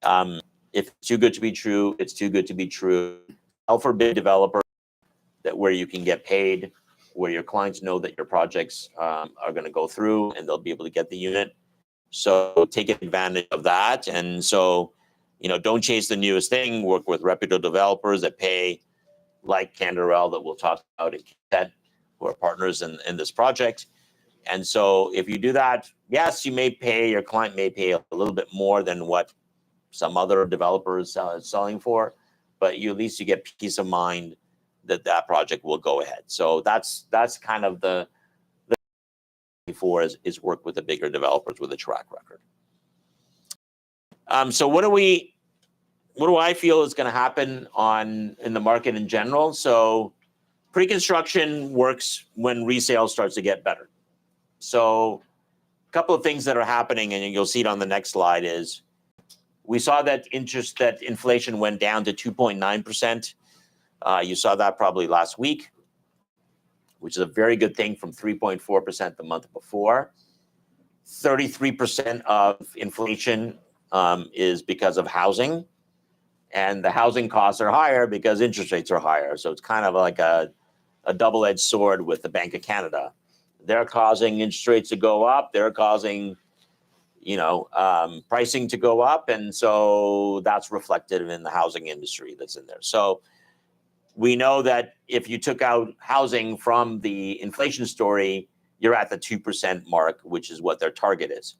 If it's too good to be true, it's too good to be true. Sell for big developer that where you can get paid, where your clients know that your projects are going to go through and they'll be able to get the unit. So take advantage of that. And so, don't chase the newest thing. Work with reputable developers that pay, like Canderel that we'll talk about in Cat, who are partners in this project. And so if you do that, yes, your client may pay a little bit more than what some other developers are selling for, but at least you get peace of mind that project will go ahead. So that's kind of the for is work with the bigger developers with a track record. So what do I feel is going to happen in the market in general? So pre-construction works when resale starts to get better. So a couple of things that are happening, and you'll see it on the next slide, is we saw that inflation went down to 2.9%. You saw that probably last week, which is a very good thing from 3.4% the month before. 33% of inflation is because of housing, and the housing costs are higher because interest rates are higher. So it's kind of like a double-edged sword with the Bank of Canada. They're causing interest rates to go up. They're causing, pricing to go up. And so that's reflected in the housing industry that's in there. So we know that if you took out housing from the inflation story, you're at the 2% mark, which is what their target is.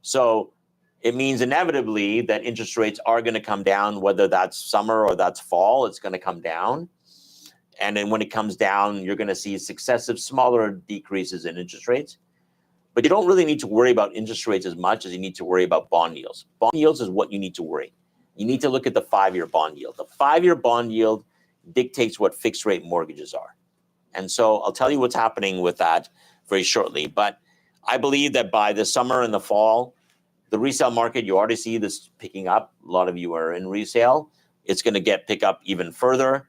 So it means inevitably that interest rates are going to come down, whether that's summer or that's fall, it's going to come down. And then when it comes down, you're going to see successive smaller decreases in interest rates. But you don't really need to worry about interest rates as much as you need to worry about bond yields. Bond yields is what you need to worry. You need to look at the 5-year bond yield. The 5-year bond yield dictates what fixed rate mortgages are. And so I'll tell you what's happening with that very shortly. But I believe that by the summer and the fall, the resale market, you already see this picking up. A lot of you are in resale. It's going to pick up even further.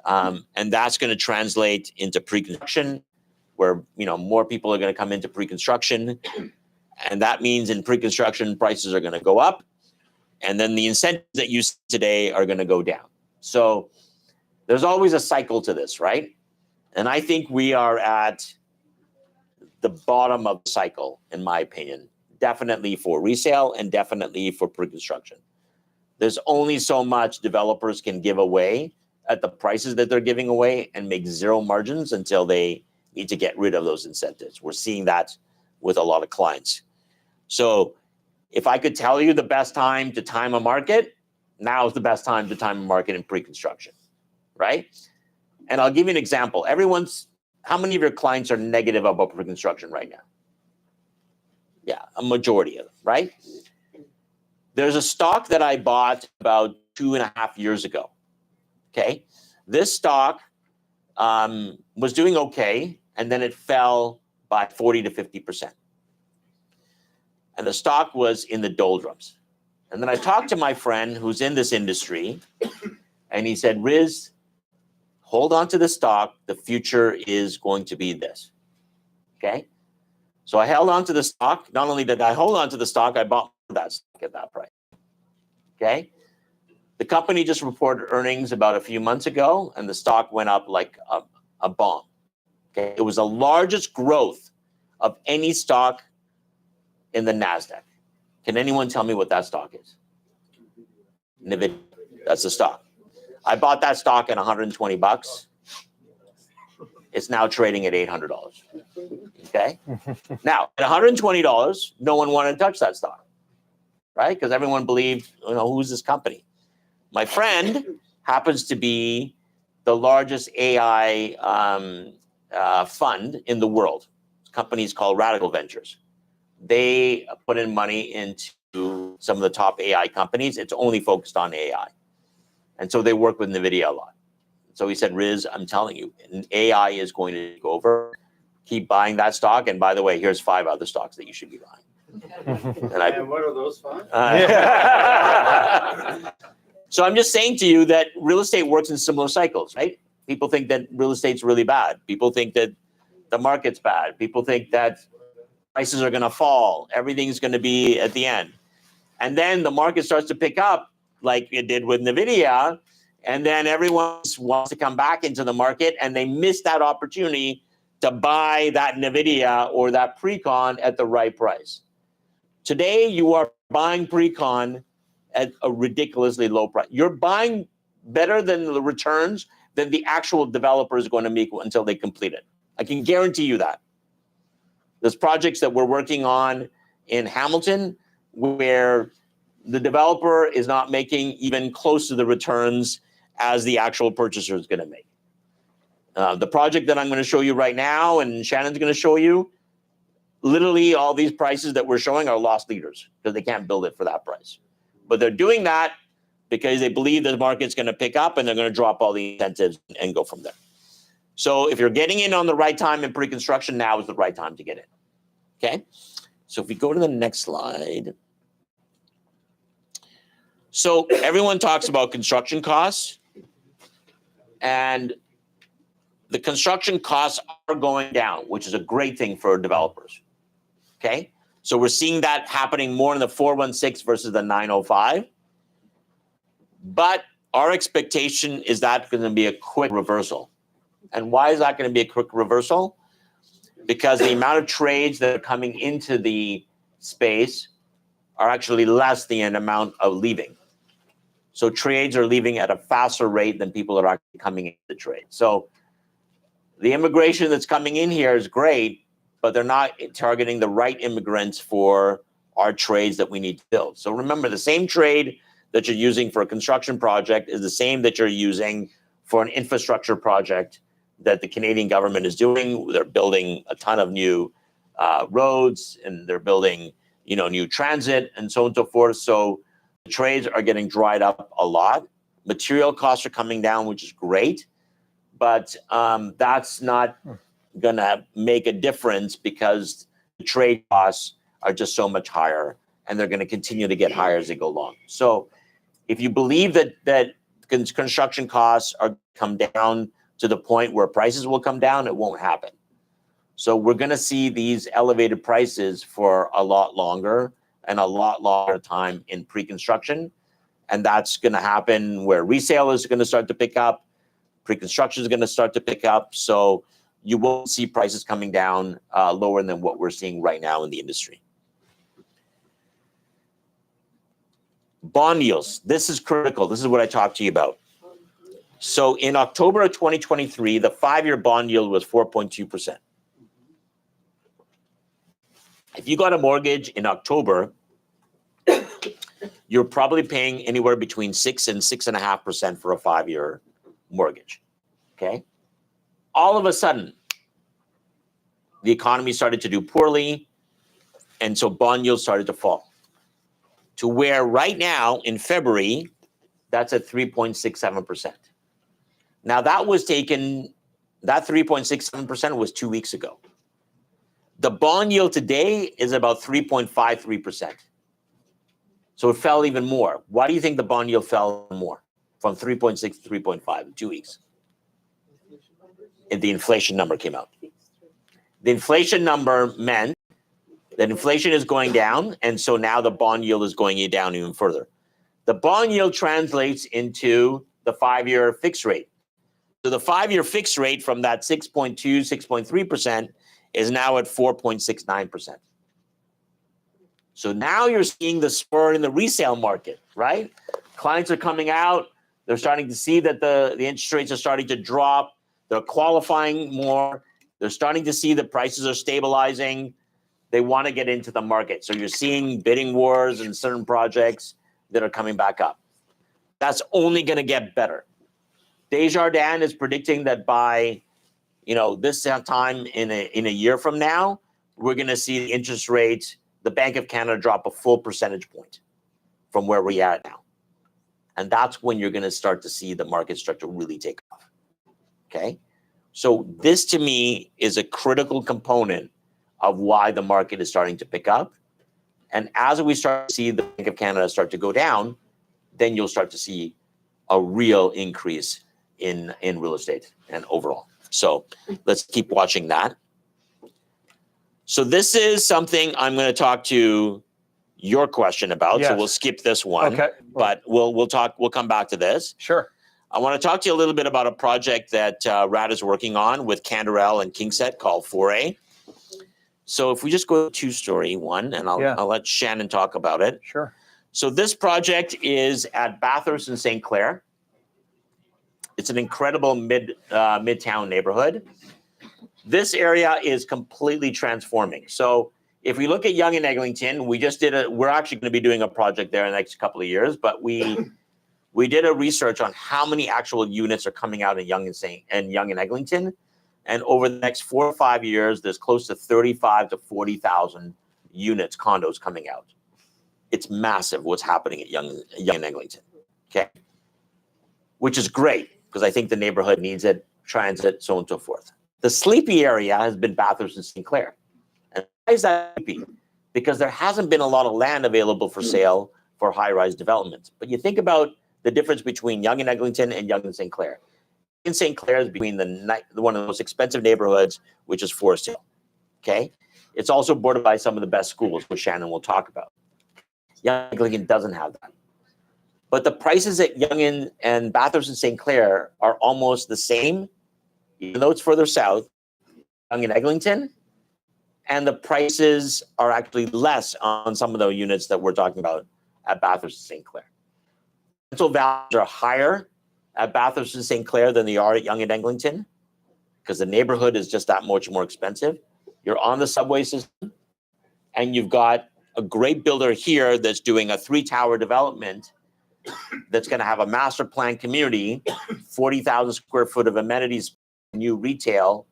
And that's going to translate into pre-construction, where more people are going to come into pre-construction. And that means in pre-construction, prices are going to go up. And then the incentives that you see today are going to go down. So there's always a cycle to this, right? And I think we are at the bottom of the cycle, in my opinion, definitely for resale and definitely for pre-construction. There's only so much developers can give away at the prices that they're giving away and make zero margins until they need to get rid of those incentives. We're seeing that with a lot of clients. So if I could tell you the best time to time a market, now is the best time to time a market in pre-construction, right? And I'll give you an example. How many of your clients are negative about pre-construction right now? Yeah, a majority of them, right? There's a stock that I bought about 2.5 years ago. Okay, this stock was doing okay, and then it fell by 40 to 50%. And the stock was in the doldrums. And then I talked to my friend who's in this industry, and he said, Riz, hold on to the stock. The future is going to be this. Okay, so I held on to the stock. Not only did I hold on to the stock, I bought that stock at that price. Okay. The company just reported earnings about a few months ago, and the stock went up like a bomb. Okay, it was the largest growth of any stock in the NASDAQ. Can anyone tell me what that stock is? NVIDIA. That's the stock. I bought that stock at $120. It's now trading at $800. Okay. Now at $120, no one wanted to touch that stock, right? Because everyone believed, who's this company? My friend happens to be the largest AI fund in the world. The company is called Radical Ventures. They put in money into some of the top AI companies. It's only focused on AI. And so they work with NVIDIA a lot. So he said, Riz, I'm telling you, AI is going to go over. Keep buying that stock. And by the way, here's 5 other stocks that you should be buying. And what are those 5? So I'm just saying to you that real estate works in similar cycles, right? People think that real estate's really bad. People think that the market's bad. People think that prices are going to fall. Everything's going to be at the end. And then the market starts to pick up like it did with NVIDIA. And then everyone wants to come back into the market and they miss that opportunity to buy that NVIDIA or that pre-con at the right price. Today, you are buying pre-con at a ridiculously low price. You're buying better than the returns than the actual developer is going to make until they complete it. I can guarantee you that. There's projects that we're working on in Hamilton where the developer is not making even close to the returns as the actual purchaser is going to make. The project that I'm going to show you right now and Shannon's going to show you, literally all these prices that we're showing are loss leaders because they can't build it for that price. But they're doing that because they believe the market's going to pick up and they're going to drop all the incentives and go from there. So if you're getting in on the right time in pre-construction, now is the right time to get in. Okay? So if we go to the next slide. So everyone talks about construction costs, and the construction costs are going down, which is a great thing for developers. Okay? So we're seeing that happening more in the 416 versus the 905. But our expectation is that's going to be a quick reversal. And why is that going to be a quick reversal? Because the amount of trades that are coming into the space are actually less than the amount of leaving. So trades are leaving at a faster rate than people are actually coming into the trade. So the immigration that's coming in here is great, but they're not targeting the right immigrants for our trades that we need to build. So remember, the same trade that you're using for a construction project is the same that you're using for an infrastructure project that the Canadian government is doing. They're building a ton of new roads, and they're building, new transit and so on and so forth. So the trades are getting dried up a lot. Material costs are coming down, which is great, but that's not going to make a difference because the trade costs are just so much higher, and they're going to continue to get higher as they go along. So if you believe that construction costs are come down to the point where prices will come down, it won't happen. So we're going to see these elevated prices for a lot longer and a lot longer time in pre-construction. And that's going to happen where resale is going to start to pick up, pre-construction is going to start to pick up. So you won't see prices coming down lower than what we're seeing right now in the industry. Bond yields. This is critical. This is what I talked to you about. So in October of 2023, the 5-year bond yield was 4.2%. If you got a mortgage in October, you're probably paying anywhere between 6 and 6.5% for a 5-year mortgage. Okay. All of a sudden, the economy started to do poorly, and so bond yields started to fall to where right now in February, that's at 3.67%. Now that 3.67% was 2 weeks ago. The bond yield today is about 3.53%. So it fell even more. Why do you think the bond yield fell more from 3.6 to 3.5 in 2 weeks? And the inflation number came out. The inflation number meant that inflation is going down, and so now the bond yield is going down even further. The bond yield translates into the 5-year fixed rate. So the 5-year fixed rate from that 6.2, 6.3% is now at 4.69%. So now you're seeing the spur in the resale market, right? Clients are coming out. They're starting to see that the interest rates are starting to drop. They're qualifying more. They're starting to see the prices are stabilizing. They want to get into the market. So you're seeing bidding wars in certain projects that are coming back up. That's only going to get better. Desjardins is predicting that by this time in a year from now, we're going to see the interest rates, the Bank of Canada drop a full percentage point from where we are now. And that's when you're going to start to see the market start to really take off. Okay? So this to me is a critical component of why the market is starting to pick up. And as we start to see the Bank of Canada start to go down, then you'll start to see a real increase in real estate and overall. So let's keep watching that. So this is something I'm going to talk to your question about. So Yes. we'll skip this one. Okay. But we'll come back to this. Sure. I want to talk to you a little bit about a project that RAD is working on with Canderel and Kingset called 4A. So if we just go to 2-story one, and I'll let Shannon talk about it. Sure. So this project is at Bathurst and St. Clair. It's an incredible midtown neighborhood. This area is completely transforming. So if we look at Yonge and Eglinton, we're actually going to be doing a project there in the next couple of years, but we did a research on how many actual units are coming out in Yonge and Eglinton. And over the next 4 or 5 years, there's close to 35 to 40,000 units, condos coming out. It's massive what's happening at Yonge and Eglinton, okay? Which is great, because I think the neighborhood needs it, transit, so on and so forth. The sleepy area has been Bathurst and St. Clair. And why is that sleepy? Because there hasn't been a lot of land available for sale for high-rise development. But you think about the difference between Yonge and Eglinton and Yonge and St. Clair. In St. Clair is between one of the most expensive neighborhoods, which is Forest Hill, okay? It's also bordered by some of the best schools, which Shannon will talk about. Yonge and Eglinton doesn't have that. But the prices at Yonge and Bathurst and St. Clair are almost the same, even though it's further south, Yonge and Eglinton, and the prices are actually less on some of the units that we're talking about at Bathurst and St. Clair. Rental values are higher at Bathurst and St. Clair than they are at Yonge and Eglinton, because the neighborhood is just that much more expensive. You're on the subway system, and you've got a great builder here that's doing a 3-tower development that's going to have a master plan community, 40,000 square foot of amenities, new retail,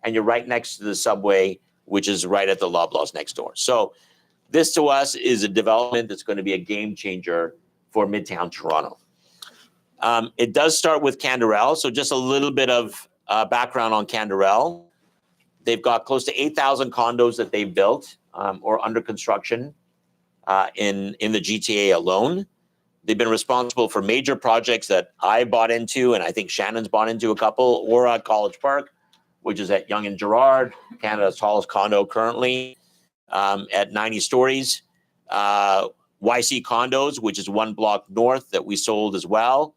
and you're right next to the subway, which is right at the Loblaws next door. So this to us is a development that's going to be a game changer for Midtown Toronto. It does start with Canderel. So just a little bit of background on Canderel. They've got close to 8,000 condos that they've built or under construction in the GTA alone. They've been responsible for major projects that I bought into, and I think Shannon's bought into a couple. Aura College Park, which is at Yonge and Gerrard, Canada's tallest condo currently at 90 stories. YC Condos, which is 1 block north that we sold as well.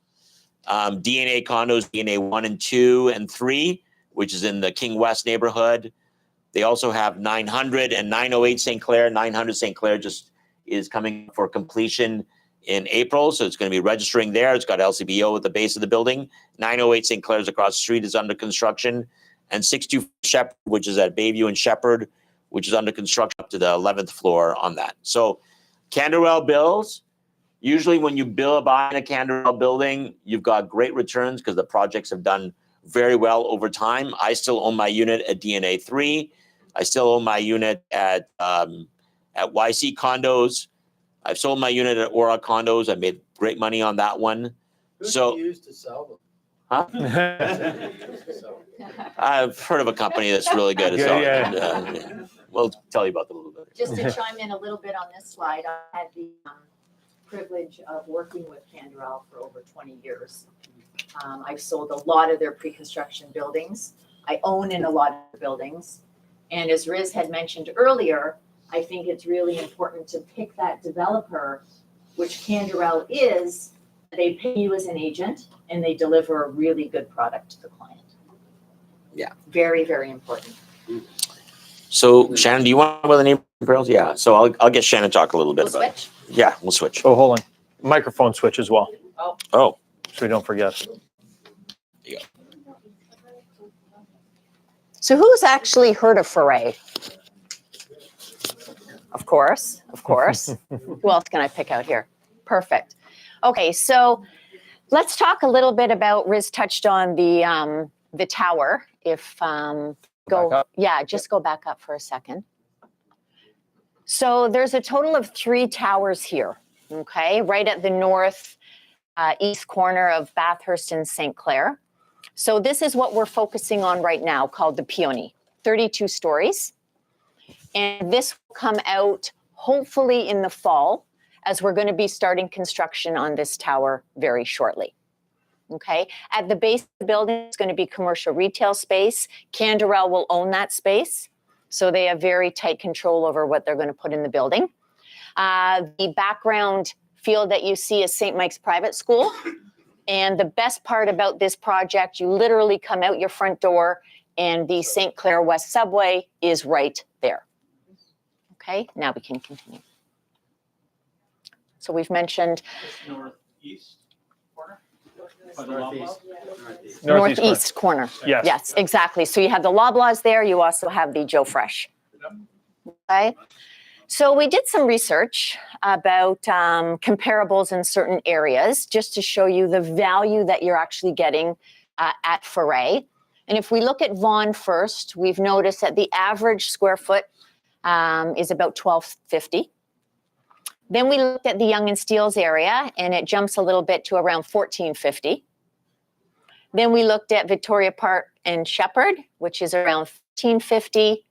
DNA Condos, DNA 1 and 2 and 3, which is in the King West neighborhood. They also have 900 and 908 St. Clair. 900 St. Clair just is coming for completion in April, so it's going to be registering there. It's got LCBO at the base of the building. 908 St. Clair's across the street is under construction. And 624 Shepherd, which is at Bayview and Shepherd, which is under construction up to the 11th floor on that. So Canderel bills, usually when you buy in a Canderel building, you've got great returns because the projects have done very well over time. I still own my unit at DNA 3. I still own my unit at YC Condos. I've sold my unit at Aura Condos. I made great money on that one. Who's So, used to sell them? huh? I've heard of a company that's really good at selling. Yeah. We'll tell you about them a little bit. Just to chime in a little bit on this slide, I had the privilege of working with Canderel for over 20 years. I've sold a lot of their pre-construction buildings. I own in a lot of the buildings. And as Riz had mentioned earlier, I think it's really important to pick that developer, which Canderel is. They pay you as an agent and they deliver a really good product to the client. Yeah. Very, very important. So Shannon, do you want to know about the neighborhood girls? Yeah. So I'll get Shannon to talk a little bit We'll about switch. it. Yeah, we'll switch. Oh, hold on. Microphone switch as well, Oh, so we don't forget. So who's actually heard of Foray? Of course, of course. Who else can I pick out here? Perfect. Okay, so let's talk a little bit about, Riz touched on the tower. If Back up. yeah, just go back up for a second. So there's a total of 3 towers here, okay, right at the north east corner of Bathurst and St. Clair. So this is what we're focusing on right now, called the Peony, 32 stories. And this will come out hopefully in the fall, as we're going to be starting construction on this tower very shortly. Okay, at the base of the building is going to be commercial retail space. Canderel will own that space, so they have very tight control over what they're going to put in the building. The background field that you see is St. Mike's Private School. And the best part about this project, you literally come out your front door and the St. Clair West subway is right there. Okay, now we can continue. So we've mentioned Northeast corner? northeast corner. Yes. Yes, exactly. So you have the Loblaws there. You also have the Joe Fresh. Okay. So we did some research about comparables in certain areas just to show you the value that you're actually getting at Foray. And if we look at Vaughan first, we've noticed that the average square foot is about $12.50. Then we looked at the Yonge and Steeles area, and it jumps a little bit to around $14.50. Then we looked at Victoria Park and Shepherd, which is around $15.50.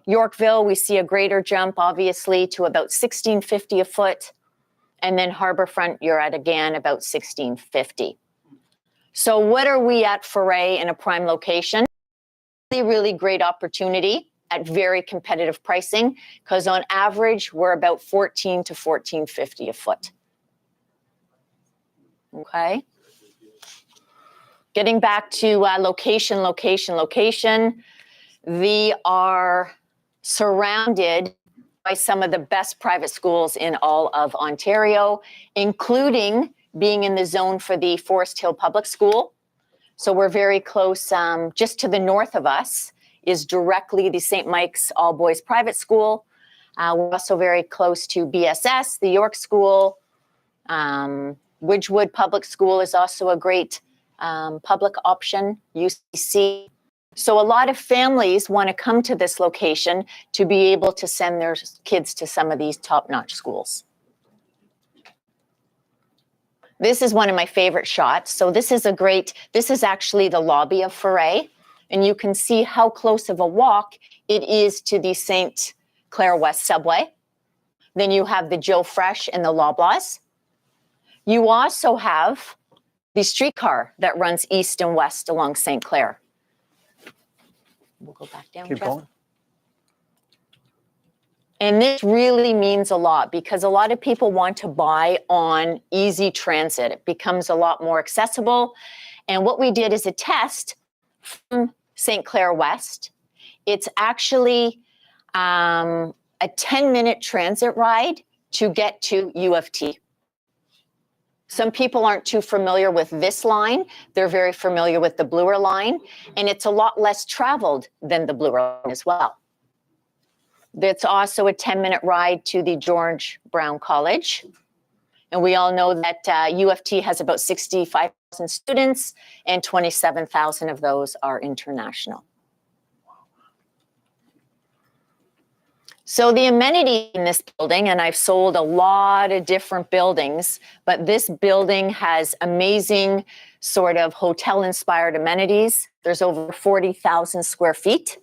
Yorkville, we see a greater jump, obviously, to about $16.50 a foot. And then Harbourfront, you're at, again, about $16.50. So what are we at Foray in a prime location? Really, really great opportunity at very competitive pricing, because on average, we're about $14 to $14.50 a foot. Okay. Getting back to location. We are surrounded by some of the best private schools in all of Ontario, including being in the zone for the Forest Hill Public School. So we're very close. Just to the north of us is directly the St. Mike's All Boys Private School. We're also very close to BSS, the York School. Widgewood Public School is also a great public option, UCC. So a lot of families want to come to this location to be able to send their kids to some of these top-notch schools. This is one of my favorite shots. So this is actually the lobby of Foray, and you can see how close of a walk it is to the St. Clair West subway. Then you have the Joe Fresh and the Loblaws. You also have the streetcar that runs east and west along St. Clair. We'll go back down. Keep Jeff. going. And this really means a lot because a lot of people want to buy on easy transit. It becomes a lot more accessible. And what we did is a test from St. Clair West. It's actually a 10-minute transit ride to get to U of T. Some people aren't too familiar with this line. They're very familiar with the Bloor line, and it's a lot less traveled than the Bloor line as well. It's also a 10-minute ride to the George Brown College. And we all know that U of T has about 65,000 students, and 27,000 of those are international. So the amenity in this building, and I've sold a lot of different buildings, but this building has amazing sort of hotel-inspired amenities. There's over 40,000 square feet.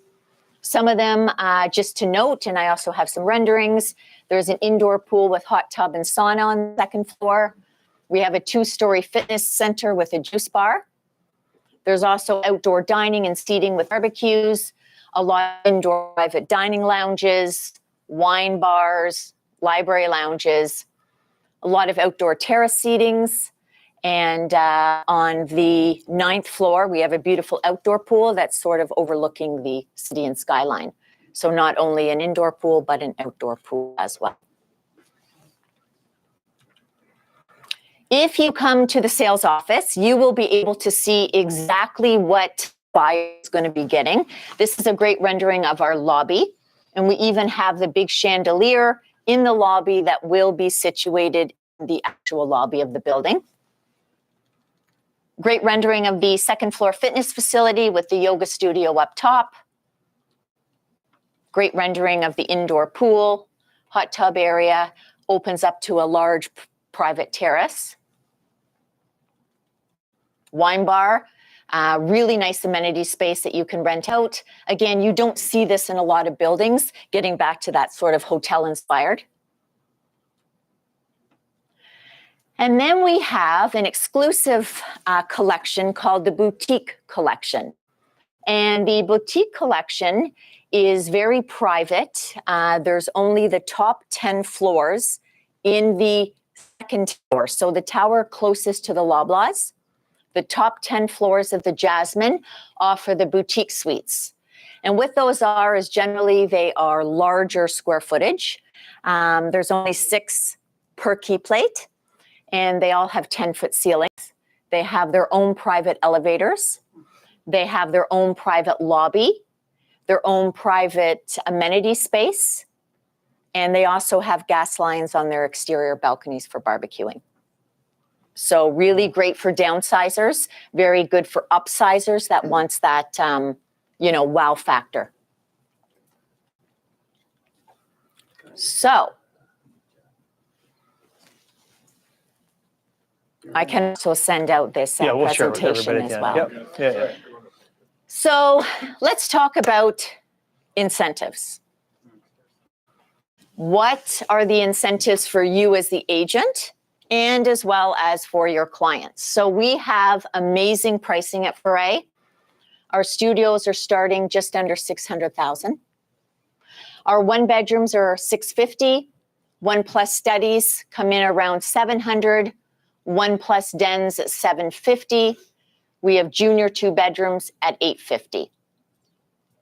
Some of them, just to note, and I also have some renderings, there's an indoor pool with hot tub and sauna on the second floor. We have a 2-story fitness center with a juice bar. There's also outdoor dining and seating with barbecues, a lot of indoor private dining lounges, wine bars, library lounges, a lot of outdoor terrace seatings. And on the 9th floor, we have a beautiful outdoor pool that's sort of overlooking the city and skyline. So not only an indoor pool, but an outdoor pool as well. If you come to the sales office, you will be able to see exactly what buyer is going to be getting. This is a great rendering of our lobby. And we even have the big chandelier in the lobby that will be situated in the actual lobby of the building. Great rendering of the second floor fitness facility with the yoga studio up top. Great rendering of the indoor pool, hot tub area, opens up to a large private terrace. Wine bar, really nice amenity space that you can rent out. Again, you don't see this in a lot of buildings, getting back to that sort of hotel inspired. And then we have an exclusive collection called the Boutique Collection. And the boutique collection is very private. There's only the top 10 floors in the second tower. So the tower closest to the Loblaws, the top 10 floors of the Jasmine offer the boutique suites. And what those are is generally they are larger square footage. There's only 6 per key plate, and they all have 10-foot ceilings. They have their own private elevators. They have their own private lobby, their own private amenity space, and they also have gas lines on their exterior balconies for barbecuing. So really great for downsizers, very good for upsizers that wants that, wow factor. So I can also send out this Yeah, we'll share it with presentation everybody as at the well. end. Yep. Yeah. So let's talk about incentives. What are the incentives for you as the agent and as well as for your clients? So we have amazing pricing at Foray. Our studios are starting just under $600,000. Our 1-bedrooms are $650. 1+ studies come in around $700. 1+ dens at $750. We have junior 2-bedrooms at $850.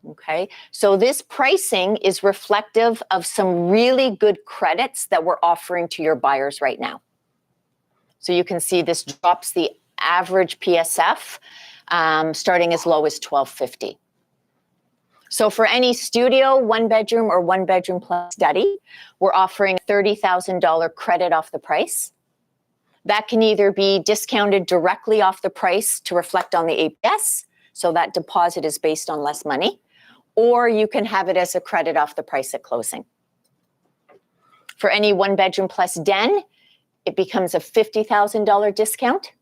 Okay, so this pricing is reflective of some really good credits that we're offering to your buyers right now. So you can see this drops the average PSF starting as low as $1,250. So for any studio, 1-bedroom or 1-bedroom plus study, we're offering $30,000 credit off the price. That can either be discounted directly off the price to reflect on the APS, so that deposit is based on less money, or you can have it as a credit off the price at closing. For any 1-bedroom plus den, it becomes a $50,000 discount.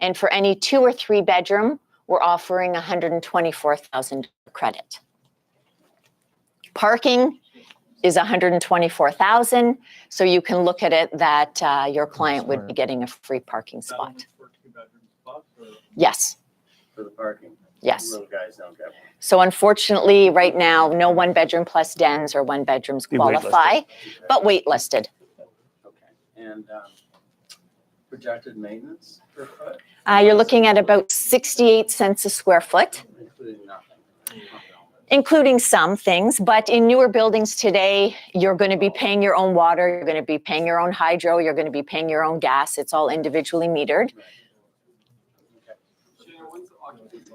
And for any 2 or 3-bedroom, we're offering $124,000 credit. Parking is $124,000, so you can look at it that your client would be getting a free parking spot. For 2-bedrooms plus, or Yes, For the parking. yes. Little guys don't get one. So unfortunately, right now, no 1-bedroom plus dens or 1-bedrooms Be qualify, Okay. but waitlisted. Okay. And projected maintenance per foot, You're looking at about 68 cents a square foot, including nothing. including some things, but in newer buildings today, you're going to be paying your own water, you're going to be paying your own hydro, you're going to be paying your own gas. It's all individually metered. Shannon, when's the occupancy?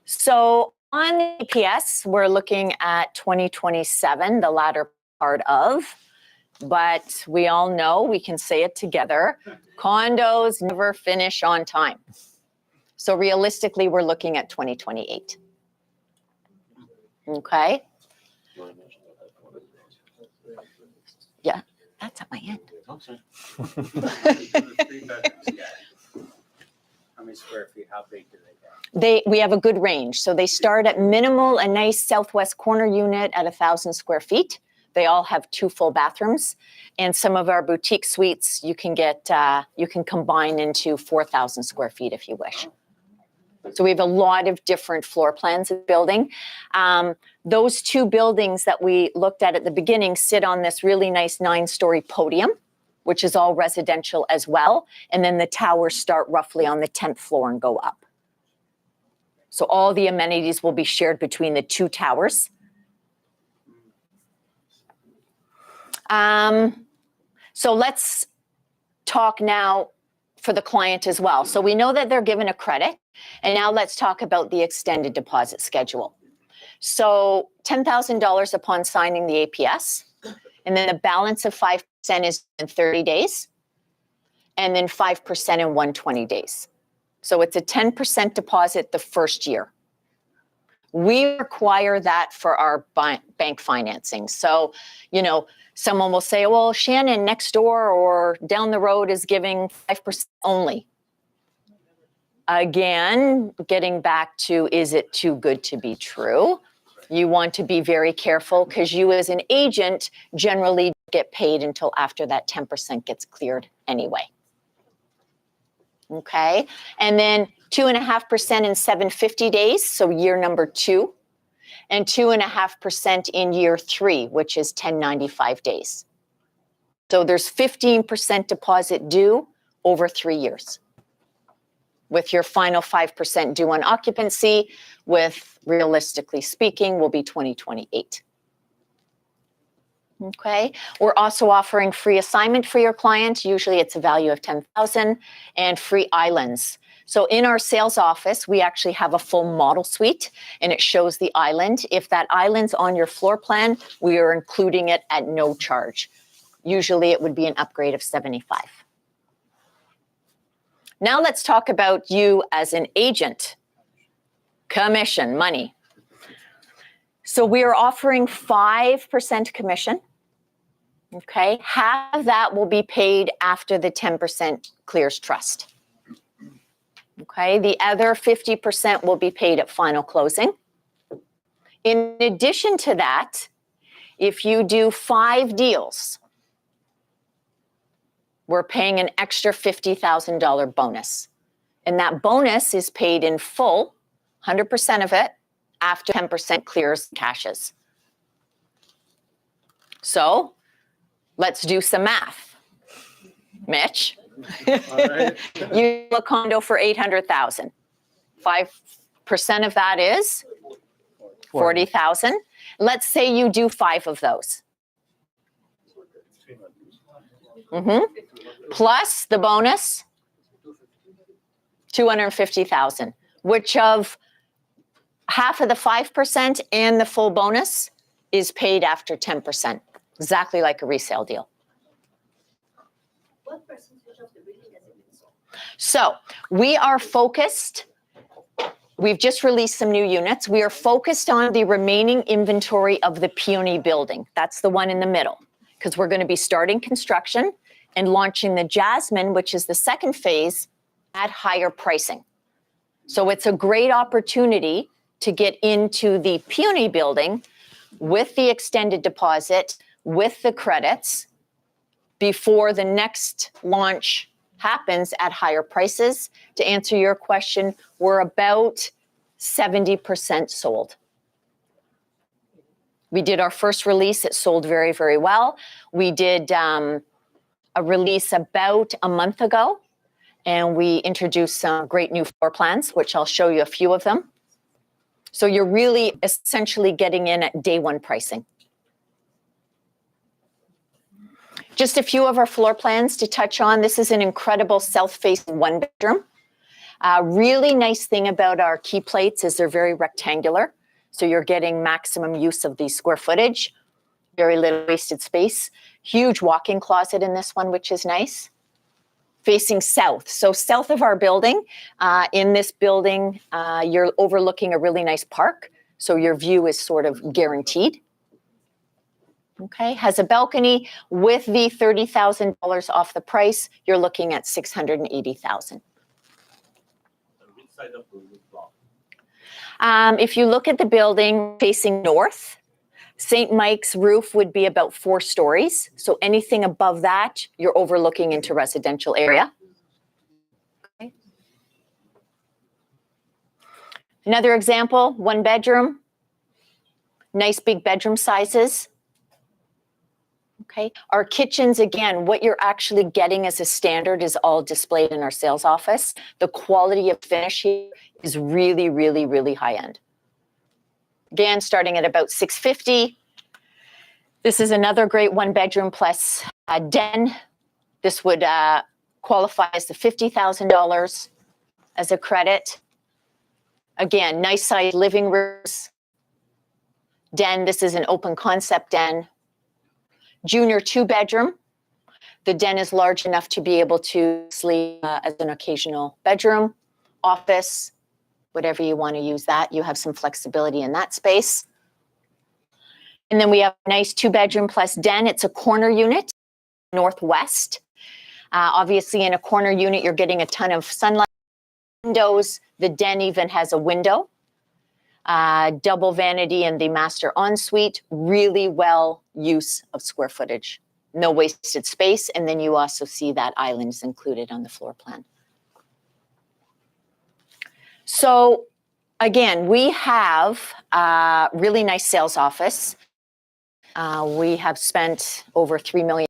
So on the APS, we're looking at 2027, the latter part of, but we all know, we can say it together, condos never finish on time. So realistically, we're looking at 2028. Okay, yeah, that's at my end. For the 3 bedrooms, yeah. How many square feet, how big do they get? We have a good range. So they start at minimal, a nice southwest corner unit at 1,000 square feet. They all have 2 full bathrooms. And some of our boutique suites, you can combine into 4,000 square feet if you wish. So we have a lot of different floor plans of the building. Those 2 buildings that we looked at the beginning sit on this really nice 9-story podium, which is all residential as well. And then the towers start roughly on the 10th floor and go up. So all the amenities will be shared between the 2 towers. So let's talk now for the client as well. So we know that they're given a credit, and now let's talk about the extended deposit schedule. So $10,000 upon signing the APS, and then a balance of 5% is in 30 days, and then 5% in 120 days. So it's a 10% deposit the first year. We require that for our bank financing. So, someone will say, well, Shannon next door or down the road is giving 5% only. Again, getting back to, is it too good to be true? You want to be very careful because you as an agent generally don't get paid until after that 10% gets cleared anyway. Okay. And then 2.5% in 750 days. So year number 2, and 2.5% in year 3, which is 1095 days. So there's 15% deposit due over 3 years, with your final 5% due on occupancy, with realistically speaking, will be 2028. Okay. We're also offering free assignment for your client. Usually it's a value of 10,000, and free islands. So in our sales office, we actually have a full model suite, and it shows the island. If that island's on your floor plan, we are including it at no charge. Usually it would be an upgrade of 75. Now let's talk about you as an agent. Commission, money. So we are offering 5% commission. Okay, half of that will be paid after the 10% clears trust. Okay, the other 50% will be paid at final closing. In addition to that, if you do 5 deals, we're paying an extra $50,000 bonus. And that bonus is paid in full, 100% of it, after 10% clears cashes. So let's do some math. Mitch, you do a condo for $800,000. 5% of that is $40,000. Let's say you do 5 of those. Plus the bonus, $250,000, which of half of the 5% and the full bonus is paid after 10%, exactly like a resale deal. What percentage of the building has it been sold? So we are focused. We've just released some new units. We are focused on the remaining inventory of the Peony building. That's the one in the middle, because we're going to be starting construction and launching the Jasmine, which is the second phase, at higher pricing. So it's a great opportunity to get into the Peony building with the extended deposit, with the credits, before the next launch happens at higher prices. To answer your question, we're about 70% sold. We did our first release. It sold very, very well. We did a release about a month ago, and we introduced some great new floor plans, which I'll show you a few of them. So you're really essentially getting in at day one pricing. Just a few of our floor plans to touch on. This is an incredible south-facing 1-bedroom. Really nice thing about our key plates is they're very rectangular. So you're getting maximum use of the square footage, very little wasted space. Huge walk-in closet in this one, which is nice. Facing south. So south of our building, in this building, you're overlooking a really nice park. So your view is sort of guaranteed. Okay, has a balcony. With the $30,000 off the price, you're looking at $680,000. Which side of the block? If you look at the building facing north, St. Mike's roof would be about 4 stories. So anything above that, you're overlooking into residential area. Okay. Another example, 1-bedroom, nice big bedroom sizes. Okay. Our kitchens, again, what you're actually getting as a standard is all displayed in our sales office. The quality of finish here is really, really, really high end. Again, starting at about $650,000. This is another great 1-bedroom plus den. This would qualify as the $50,000 as a credit. Again, nice size living rooms. Den, this is an open concept den. Junior 2-bedroom. The den is large enough to be able to sleep as an occasional bedroom, office, whatever you want to use that. You have some flexibility in that space. And then we have a nice 2-bedroom plus den. It's a corner unit, northwest. Obviously, in a corner unit, you're getting a ton of sunlight. Windows. The den even has a window. Double vanity in the master ensuite. Really well use of square footage. No wasted space. And then you also see that island is included on the floor plan. So again, we have a really nice sales office. We have spent over $3 million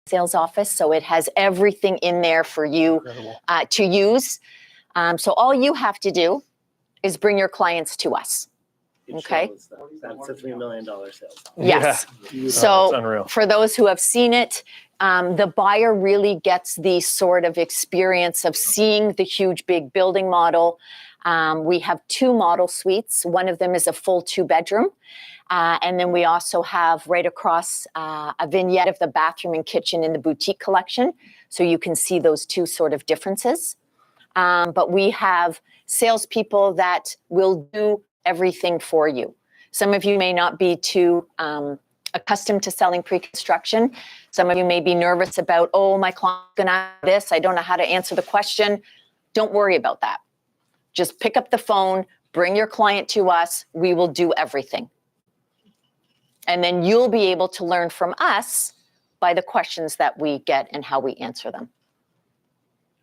sales office, so it has everything in there for you Incredible. to use. So all you have to do is bring your clients to us. It Okay. shows that. That's a $3 million sales. Yes. Yeah. So It's unreal. for those who have seen it, the buyer really gets the sort of experience of seeing the huge big building model. We have 2 model suites. One of them is a full 2-bedroom. And then we also have right across a vignette of the bathroom and kitchen in the boutique collection. So you can see those 2 sort of differences. But we have salespeople that will do everything for you. Some of you may not be too accustomed to selling pre-construction. Some of you may be nervous about, oh, my client's gonna have this, I don't know how to answer the question. Don't worry about that. Just pick up the phone, bring your client to us, we will do everything. And then you'll be able to learn from us by the questions that we get and how we answer them.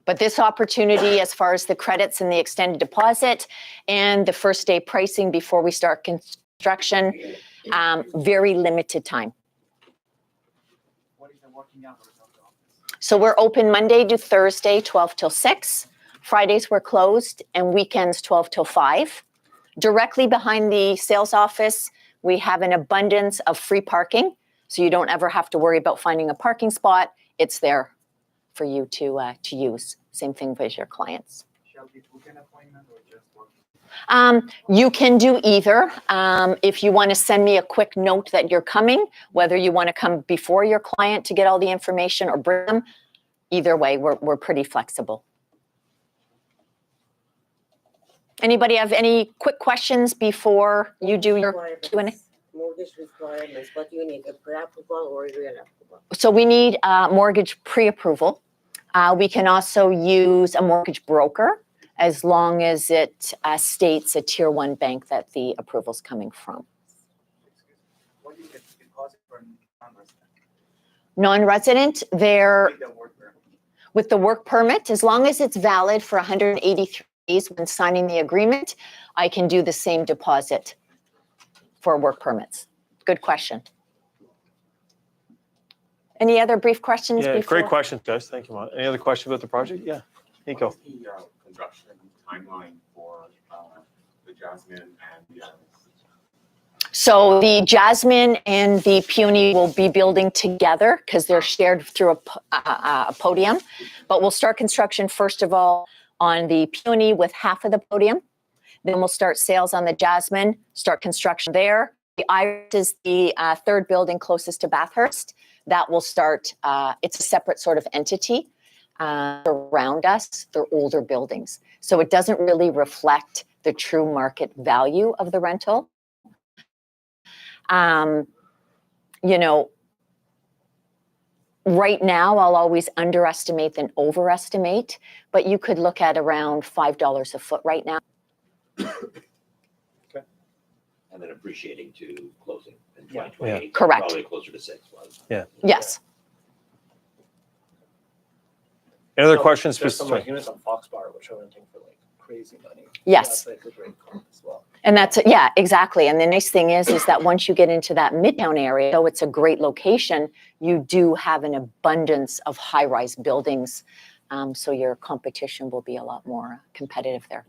But this opportunity, as far as the credits and the extended deposit and the first day pricing before we start construction, very limited time. What is the working hours of the office? So we're open Monday to Thursday, 12 till 6. Fridays we're closed, and weekends 12 till 5. Directly behind the sales office, we have an abundance of free parking, so you don't ever have to worry about finding a parking spot. It's there for you to use. Same thing with your clients. Shall we book an appointment or just work? You can do either. If you want to send me a quick note that you're coming, whether you want to come before your client to get all the information or bring them, either way, we're pretty flexible. Anybody have any quick questions before you do your Q&A? Mortgage requirements, what do you need, a pre-approval or a real approval? So we need mortgage pre-approval. We can also use a mortgage broker as long as it states a tier 1 bank that the approval's coming from. What is the deposit for non-resident? Non-resident, they're With the worker. with the work permit, as long as it's valid for 183 days when signing the agreement, I can do the same deposit for work permits. Good question. Any other brief questions Yeah, before? great questions, guys. Thank you, Mon. Any other questions about the project? Yeah, Nico. What is the construction timeline for the Jasmine and the others? So the Jasmine and the Peony will be building together because they're shared through a podium. But we'll start construction first of all on the Peony with half of the podium. Then we'll start sales on the Jasmine, start construction there. The Iris is the 3rd building closest to Bathurst. That will start, it's a separate sort of entity around us. They're older buildings. So it doesn't really reflect the true market value of the rental. You know, right now I'll always underestimate than overestimate, but you could look at around $5 a foot right now. And then appreciating to closing in Yeah. 2028. Correct. Probably closer to 6. Yes. Any other So questions? There's some Sorry. like units on Foxbar, which are renting for like crazy money. Yes. That's like a great comp as well. And that's, yeah, exactly. And the nice thing is that once you get into that Midtown area, though it's a great location, you do have an abundance of high-rise buildings. So your competition will be a lot more competitive there.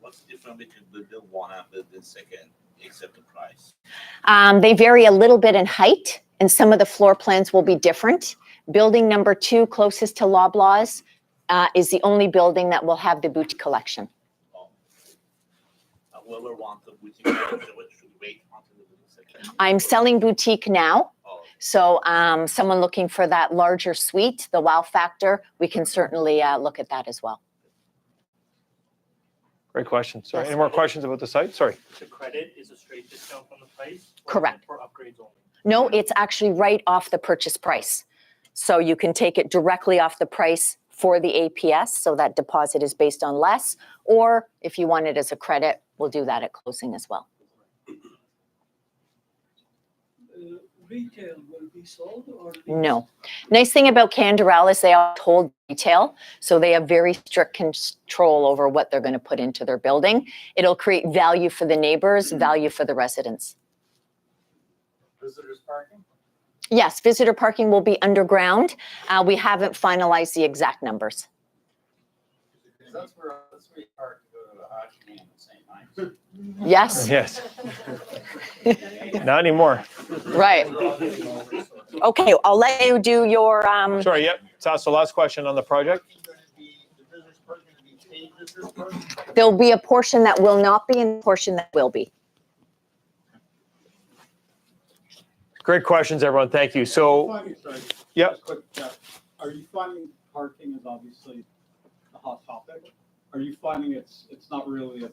What's the difference between building 1 and building 2nd, except the price? They vary a little bit in height, and some of the floor plans will be different. Building number 2, closest to Loblaws, is the only building that will have the boutique collection. Whoever wants a boutique, what should wait until the building 2nd? I'm selling boutique now. Oh, So someone looking for that larger suite, the wow factor, we can certainly look at that as well. Great question. Sorry. Yes. Any more questions about the site? Sorry. the credit is a straight discount from the price? or is it Correct. For upgrades only? No, it's actually right off the purchase price. So you can take it directly off the price for the APS, so that deposit is based on less. Or if you want it as a credit, we'll do that at closing as well. retail will be sold or? No. Nice thing about Canderel is they all hold retail, so they have very strict control over what they're going to put into their building. It'll create value for the neighbors, value for the residents. Visitors parking? Yes, visitor parking will be underground. We haven't finalized the exact numbers. That's where you park to go to the hockey game at St. Mike's. Yes, Yes. Not anymore. right. Okay, I'll let you do your, Sorry, yep. So last question on the project. there'll be a portion that will not be and a portion that will be. Great questions, everyone. Thank you. So, yep. Just quick, are you finding parking is obviously a hot topic? Are you finding it's not really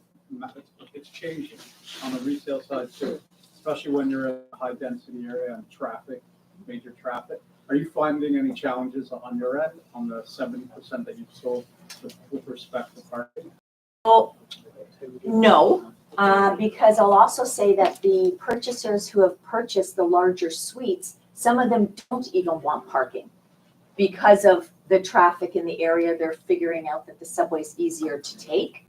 it's changing on the resale side too, especially when you're in a high density area and traffic, major traffic? Are you finding any challenges on your end on the 70% that you've sold with respect to parking? Well, no, because I'll also say that the purchasers who have purchased the larger suites, some of them don't even want parking because of the traffic in the area. They're figuring out that the subway is easier to take.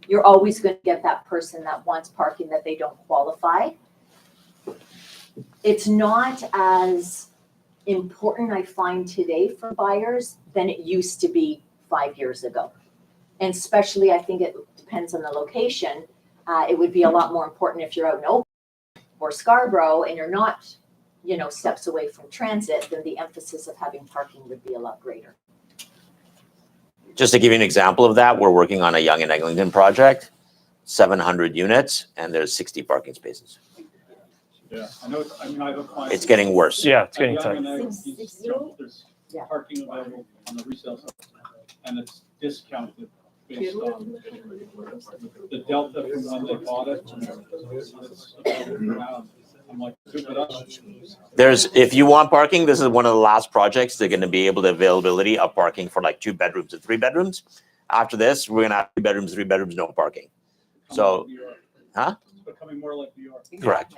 You're always going to get that person that wants parking that they don't qualify. It's not as important, I find, today for buyers than it used to be 5 years ago. And especially, I think it depends on the location. It would be a lot more important if you're out in Oak or Scarborough and you're not, steps away from transit, then the emphasis of having parking would be a lot greater. Just to give you an example of that, we're working on a Yonge and Eglinton project, 700 units, and there's 60 parking spaces. Yeah, I have a client. It's getting worse. Yeah, it's getting At tight. Yonge and Eglinton, there's Yeah. parking available on the resale side, and it's discounted based on the delta from when they bought it. I'm like, stupid us. If you want parking, this is one of the last projects. They're going to be able to availability of parking for like 2 bedrooms and 3 bedrooms. After this, we're going to have 2 bedrooms, 3 bedrooms, no parking. So, huh? It's becoming more like New York. Correct.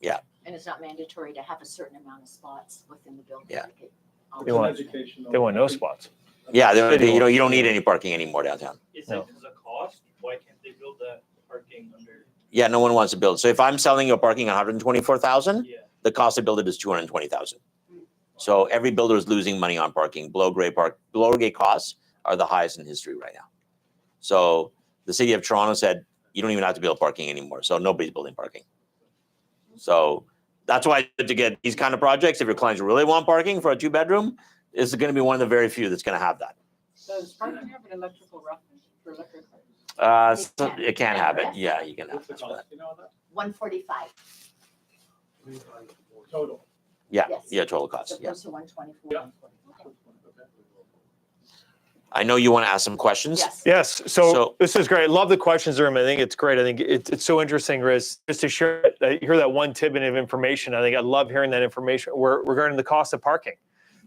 Yeah. And it's not mandatory to have a certain amount of spots within the building. Yeah. Like it They It's an want- education. They want no spots. Yeah, you don't need any parking anymore downtown. Is No. it as a cost? Why can't they build that parking under? Yeah, no one wants to build. So if I'm selling you a parking 124,000, Yeah. the cost to build it is 220,000. So every builder is losing money on parking. Below grade costs are the highest in history right now. So the city of Toronto said you don't even have to build parking anymore. So nobody's building parking. So that's why to get these kind of projects, if your clients really want parking for a 2-bedroom, this is going to be one of the very few that's going to have that. Does parking have an electrical roughness for electric cars? So it can have it. Yeah, you can have What's the it for that. cost? You know that? 145. Total. Yeah, Yes. yeah, total cost. Yeah. Opposed to 124. I know you want to ask some questions. Yes. Yes. So So- this is great. I love the questions room. I think it's great. I think it's so interesting, Riz, just to share hear that one tidbit of information. I think I love hearing that information regarding the cost of parking.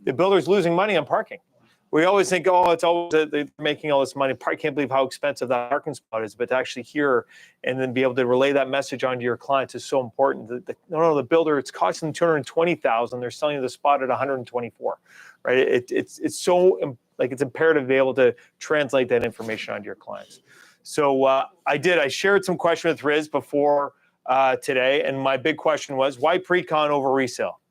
The builder's losing money on parking. We always think, oh, it's always they're making all this money. I can't believe how expensive that parking spot is. But to actually hear and then be able to relay that message onto your clients is so important. The builder, it's costing them $220,000. They're selling you the spot at $124,000, right? It's so it's imperative to be able to translate that information onto your clients. So I shared some questions with Riz before today, and my big question was why pre-con over resale?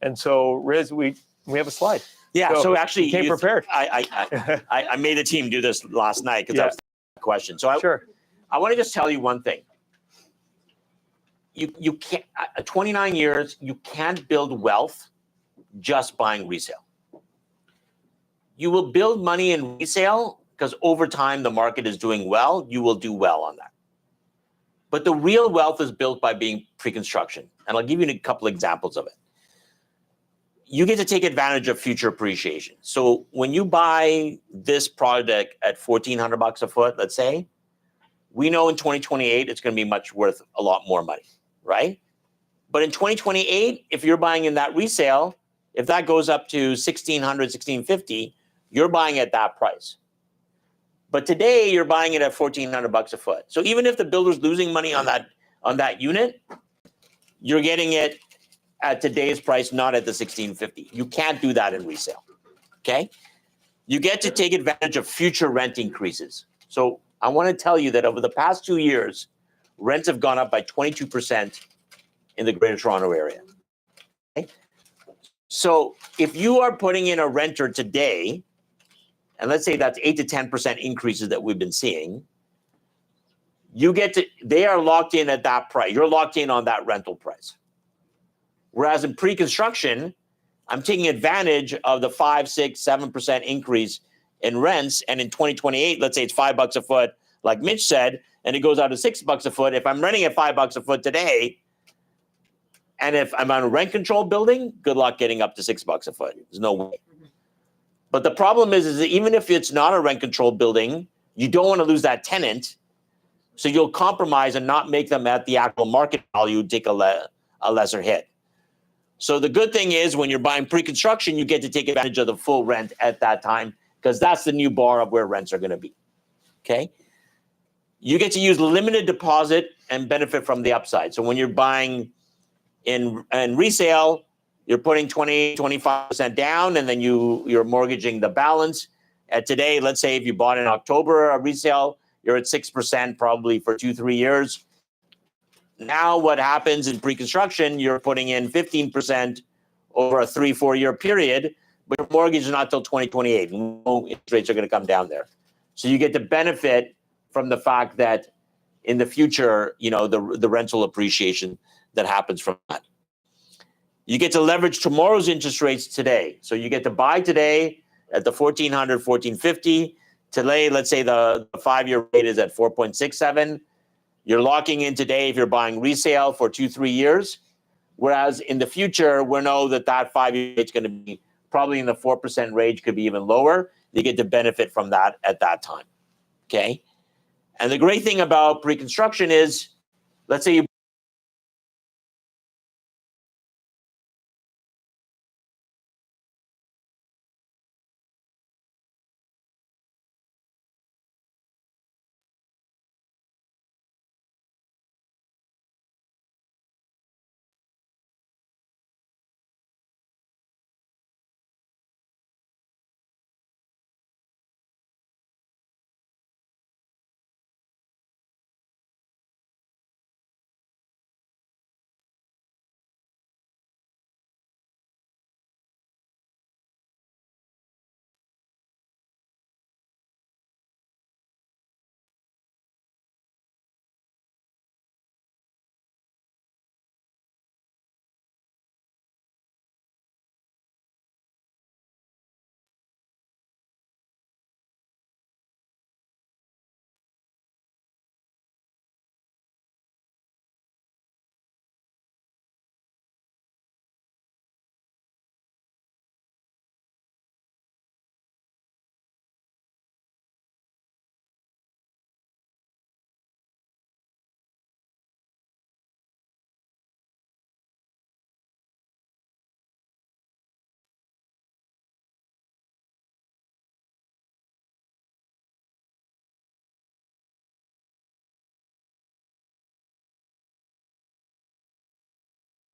And so Riz, we have a slide. Yeah. So actually, you came prepared. I made the team do this last night because that was the question. So Sure. I want to just tell you one thing. You can't 29 years. You can't build wealth just buying resale. You will build money in resale because over time the market is doing well. You will do well on that. But the real wealth is built by being pre-construction, and I'll give you a couple examples of it. You get to take advantage of future appreciation. So when you buy this product at $1,400 a foot, let's say, we know in 2028 it's going to be worth a lot more money, right? But in 2028, if you're buying in that resale, if that goes up to $1,600, $1,650, you're buying at that price. But today you're buying it at $1,400 a foot. So even if the builder's losing money on that unit, you're getting it at today's price, not at the 1650. You can't do that in resale. Okay? You get to take advantage of future rent increases. So I want to tell you that over the past 2 years, rents have gone up by 22% in the Greater Toronto area. Okay? So if you are putting in a renter today, and let's say that's 8 to 10% increases that we've been seeing, they are locked in at that price. You're locked in on that rental price. Whereas in pre-construction, I'm taking advantage of the 5, 6, 7% increase in rents. And in 2028, let's say it's $5 a foot, like Mitch said, and it goes out to $6 a foot. If I'm renting at $5 a foot today, and if I'm on a rent control building, good luck getting up to $6 a foot. There's no way. But the problem is that even if it's not a rent control building, you don't want to lose that tenant. So you'll compromise and not make them at the actual market value, take a lesser hit. So the good thing is when you're buying pre-construction, you get to take advantage of the full rent at that time because that's the new bar of where rents are going to be. Okay? You get to use limited deposit and benefit from the upside. So when you're buying in resale, you're putting 20, 25% down, and then you're mortgaging the balance. At today, let's say if you bought in October a resale, you're at 6% probably for 2-3 years. Now what happens in pre-construction, you're putting in 15% over a 3-4 year period, but your mortgage is not till 2028. No interest rates are going to come down there. So you get to benefit from the fact that in the future, the rental appreciation that happens from that. You get to leverage tomorrow's interest rates today. So you get to buy today at the 1400, 1450. Today, let's say the 5-year rate is at 4.67. You're locking in today if you're buying resale for 2-3 years. Whereas in the future, we know that 5-year rate is going to be probably in the 4% range, could be even lower. You get to benefit from that at that time. Okay? And the great thing about pre-construction is, let's say you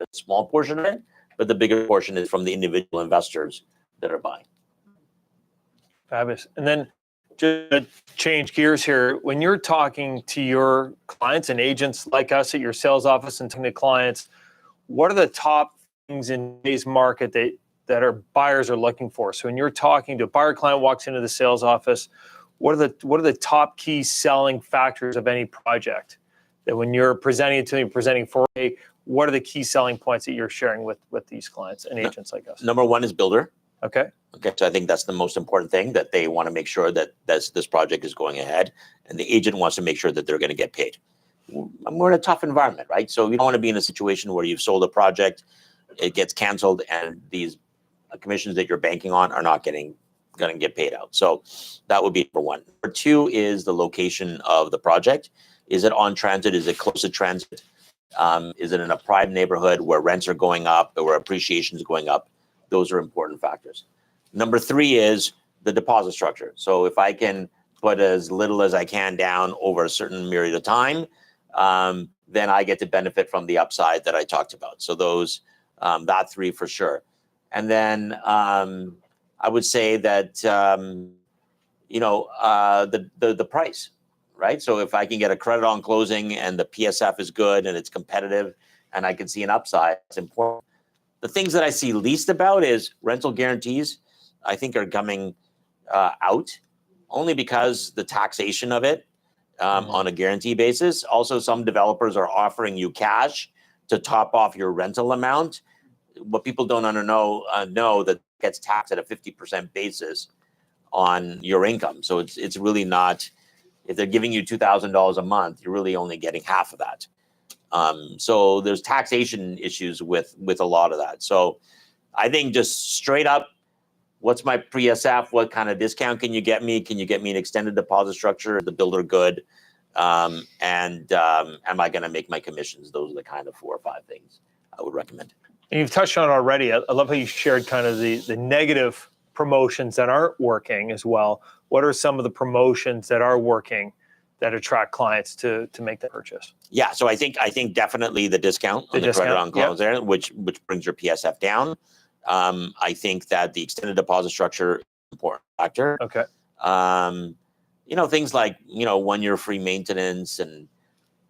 a small portion of it, but the bigger portion is from the individual investors that are buying. Fabulous. And then just to change gears here, when you're talking to your clients and agents like us at your sales office and talking to clients, what are the top things in today's market that our buyers are looking for? So when you're talking to a buyer client walks into the sales office, what are the top key selling factors of any project that when you're presenting it to them, presenting for a, what are the key selling points that you're sharing with these clients and agents like us? Number one is builder. Okay. Okay, so I think that's the most important thing, that they want to make sure that this project is going ahead, and the agent wants to make sure that they're going to get paid. We're in a tough environment, right? So you don't want to be in a situation where you've sold a project, it gets canceled, and these commissions that you're banking on are not going to get paid out. So that would be number one. Number two is the location of the project. Is it on transit? Is it close to transit? Is it in a prime neighborhood where rents are going up, or where appreciation is going up? Those are important factors. Number three is the deposit structure. So if I can put as little as I can down over a certain period of time, then I get to benefit from the upside that I talked about. So those That three for sure. And then I would say that the price, right? So if I can get a credit on closing and the PSF is good and it's competitive and I can see an upside, it's important. The things that I see least about is rental guarantees. I think are coming out only because the taxation of it on a guarantee basis. Also, some developers are offering you cash to top off your rental amount. What people don't know that gets taxed at a 50% basis on your income. So it's really not, if they're giving you $2,000 a month, you're really only getting half of that. So there's taxation issues with a lot of that. So I think just straight up, what's my pre-SF? What kind of discount can you get me? Can you get me an extended deposit structure? Is the builder good? And am I going to make my commissions? Those are the kind of 4 or 5 things I would recommend. And you've touched on it already. I love how you shared kind of the negative promotions that aren't working as well. What are some of the promotions that are working that attract clients to make the purchase? Yeah, so I think definitely the discount on the credit on close there, which brings your PSF down. I think that the extended deposit structure is an important factor. Okay. Things like 1 year free maintenance and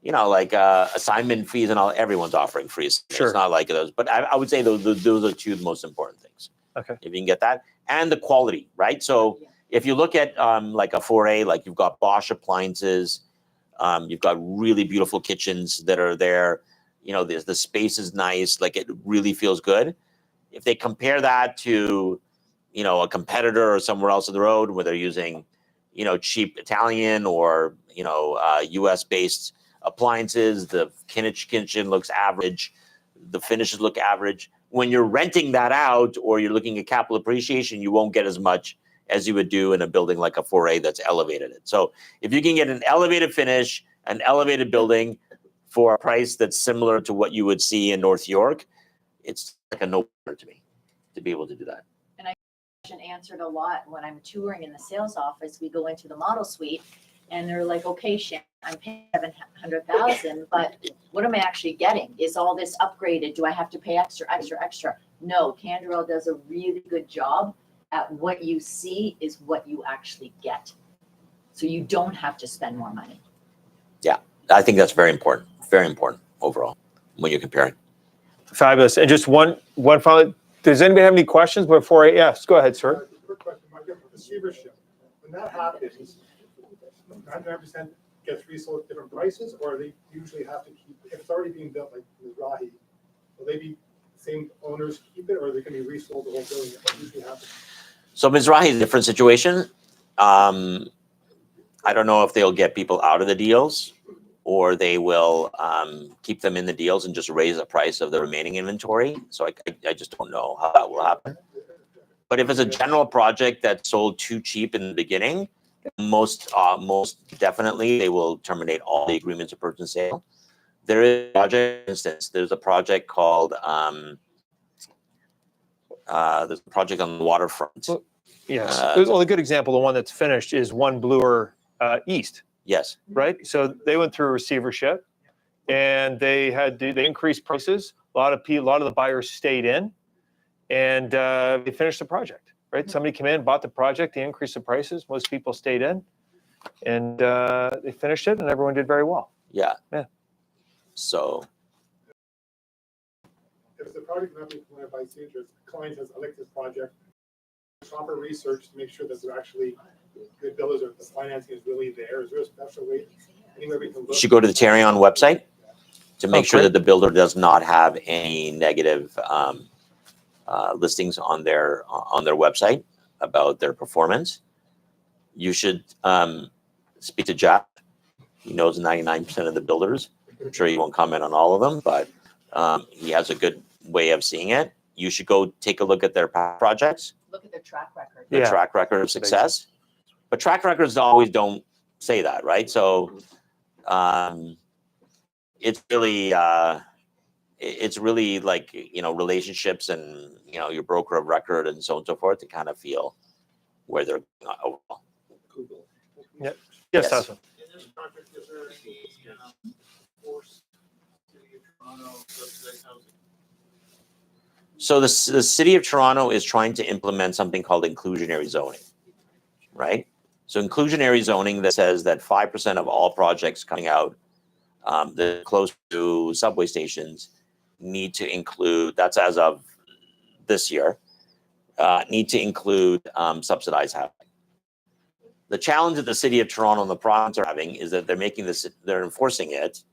like assignment fees and all. Everyone's offering free. Sure. It's not like those, but I would say those are 2 of the most important things. Okay. If you can get that, and the quality, right? So if you look at like a 4A, like you've got Bosch appliances, you've got really beautiful kitchens that are there. The space is nice, like it really feels good. If they compare that to, a competitor or somewhere else on the road where they're using, cheap Italian or, US based appliances, the kitchen looks average, the finishes look average. When you're renting that out or you're looking at capital appreciation, you won't get as much as you would do in a building like a 4A that's elevated. So if you can get an elevated finish, an elevated building for a price that's similar to what you would see in North York, it's like a no-brainer to me to be able to do that. And I answered a lot when I'm touring in the sales office. We go into the model suite and they're like, okay, Shannon, I'm paying $700,000, but what am I actually getting? Is all this upgraded? Do I have to pay extra? No, Canderel does a really good job at what you see is what you actually get. So you don't have to spend more money. Yeah, I think that's very important overall when you're comparing. Fabulous. And just one final, does anybody have any questions before yes, go ahead, sir. Quick question, receivership. When that happens, 99% gets resold at different prices, or they usually have to keep, if it's already being built like Mizrahi, will they be same owners keep it, or they can be resold the whole building? What usually happens? So Mizrahi is a different situation. I don't know if they'll get people out of the deals or they will keep them in the deals and just raise the price of the remaining inventory. So I just don't know how that will happen. But if it's a general project that's sold too cheap in the beginning, most definitely they will terminate all the agreements of purchase and sale. There is a project, for instance, there's a project called there's a project on the waterfront. Yes. Well, a good example, the one that's finished is One Bloor East. Yes. Right. So they went through a receivership, and they increased prices. A lot of the buyers stayed in, and they finished the project. Right. Somebody came in, bought the project, they increased the prices. Most people stayed in, and they finished it, and everyone did very well. Yeah. Yeah. So. If the project not being implemented by Caesars, the client says, I like this project, proper research to make sure that they're actually good builders or the financing is really there. Is there a special way, anywhere we can look? You should go to the Tarion website to make sure that the builder does not have any negative listings on their website about their performance. You should speak to Jeff. He knows 99% of the builders. I'm sure he won't comment on all of them, but he has a good way of seeing it. You should go take a look at their projects. Look at their track record. The track record of success. But track records always don't say that, right? So it's really like, relationships and, your broker of record and so on and so forth to kind of feel where they're overall. Yeah. Yes, Tasman. In this project, is there any forced City of Toronto subsidized housing? So the city of Toronto is trying to implement something called inclusionary zoning, right? So inclusionary zoning that says that 5% of all projects coming out that are close to subway stations need to include, that's as of this year, need to include subsidized housing. The challenge that the city of Toronto and the province are having is that they're enforcing it,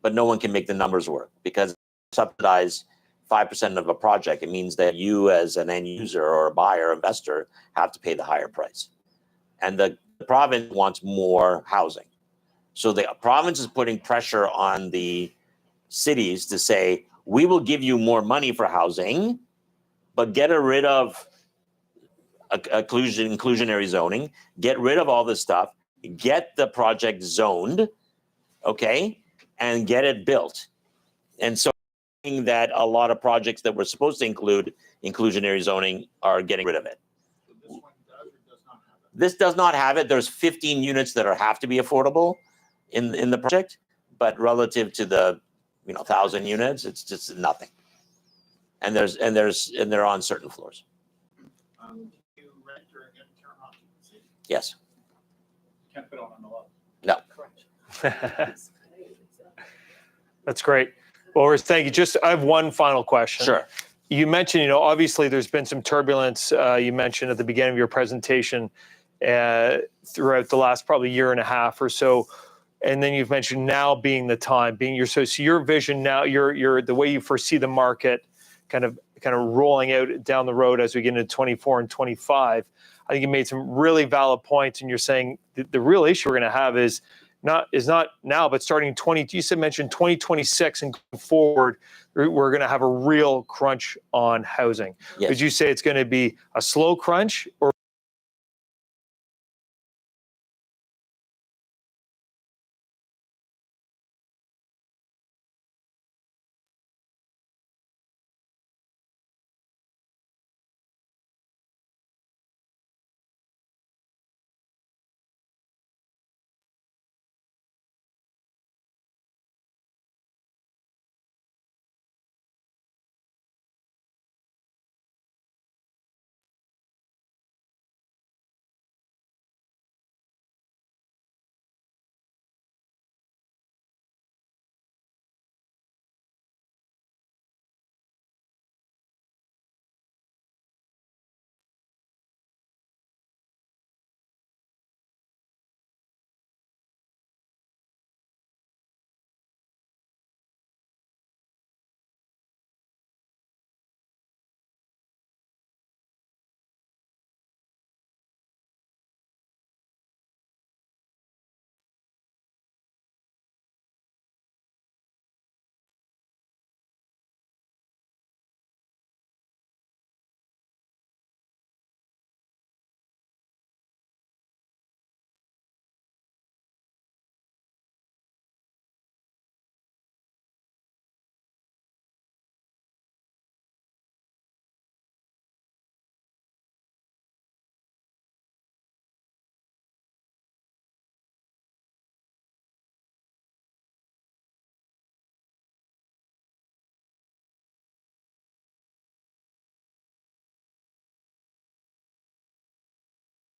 but no one can make the numbers work because subsidize 5% of a project. It means that you as an end user or a buyer, investor, have to pay the higher price. And the province wants more housing. So the province is putting pressure on the cities to say, we will give you more money for housing, but get rid of inclusionary zoning, get rid of all this stuff, get the project zoned, okay, and get it built. And so that a lot of projects that were supposed to include inclusionary zoning are getting rid of it. This does not have it. There's 15 units that have to be affordable in the project, but relative to the 1,000 units, it's just nothing. And they're on certain floors. You rent or get term occupancy? Yes. Can't fit on a lot. No. That's great. Well, Riz, thank you. I have one final question. Sure. You mentioned, obviously there's been some turbulence. You mentioned at the beginning of your presentation throughout the last probably year and a half or so. And then you've mentioned now being the time, so your vision now, your the way you foresee the market kind of rolling out down the road as we get into 24 and 25. I think you made some really valid points, and you're saying the real issue we're going to have is not now, but starting mentioned 2026 and going forward, we're going to have a real crunch on housing. Yes. Would you say it's going to be a slow crunch, or